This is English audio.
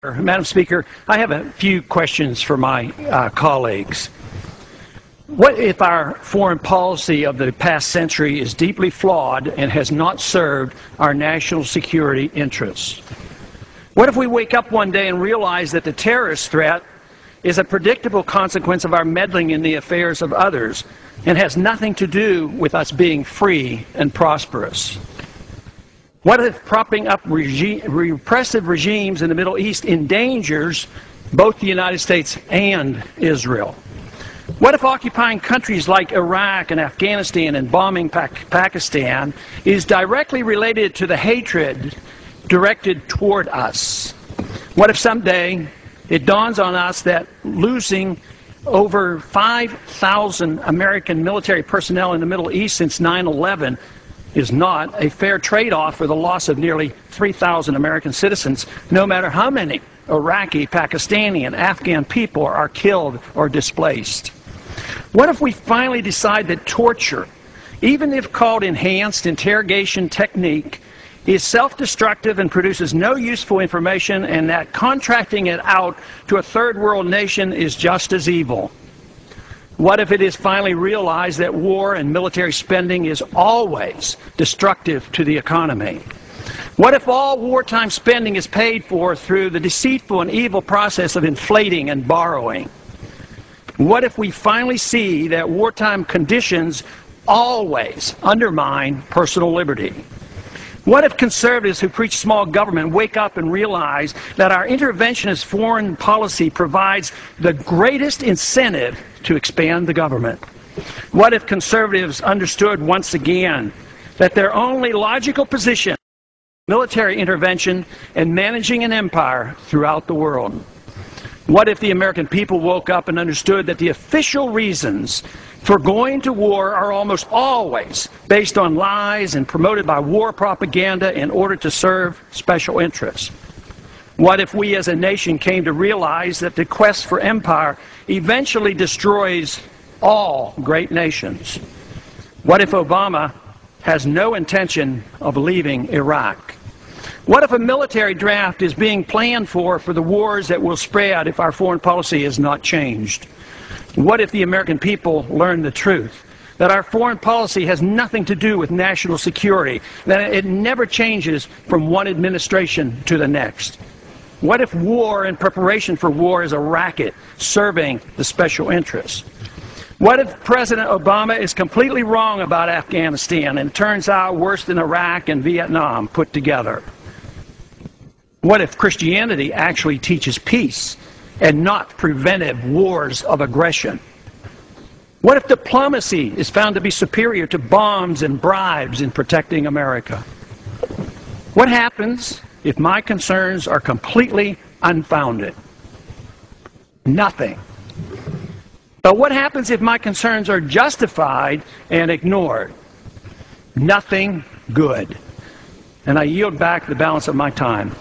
Madam Speaker, I have a few questions for my colleagues. What if our foreign policy of the past century is deeply flawed and has not served our national security interests? What if we wake up one day and realize that the terrorist threat is a predictable consequence of our meddling in the affairs of others and has nothing to do with us being free and prosperous? What if propping up repressive regimes in the Middle East endangers both the United States and Israel? What if occupying countries like Iraq and Afghanistan and bombing Pakistan is directly related to the hatred directed toward us? What if someday it dawns on us that losing over 5,000 American military personnel in the Middle East since 9/11 is not a fair trade-off for the loss of nearly 3,000 American citizens, no matter how many Iraqi, Pakistani, and Afghan people are killed or displaced? What if we finally decide that torture, even if called enhanced interrogation technique, is self-destructive and produces no useful information, and that contracting it out to a third world nation is just as evil? What if it is finally realized that war and military spending is always destructive to the economy? What if all wartime spending is paid for through the deceitful and evil process of inflating and borrowing? What if we finally see that wartime conditions always undermine personal liberty? What if conservatives who preach small government wake up and realize that our interventionist foreign policy provides the greatest incentive to expand the government? What if conservatives understood once again that their only logical position is military intervention and managing an empire throughout the world? What if the American people woke up and understood that the official reasons for going to war are almost always based on lies and promoted by war propaganda in order to serve special interests? What if we as a nation came to realize that the quest for empire eventually destroys all great nations? What if Obama has no intention of leaving Iraq? What if a military draft is being planned for the wars that will spread if our foreign policy is not changed? What if the American people learn the truth, that our foreign policy has nothing to do with national security, that it never changes from one administration to the next? What if war and preparation for war is a racket serving the special interests? What if President Obama is completely wrong about Afghanistan and turns out worse than Iraq and Vietnam put together? What if Christianity actually teaches peace and not preventive wars of aggression? What if diplomacy is found to be superior to bombs and bribes in protecting America? What happens if my concerns are completely unfounded? Nothing. But what happens if my concerns are justified and ignored? Nothing good. And I yield back the balance of my time.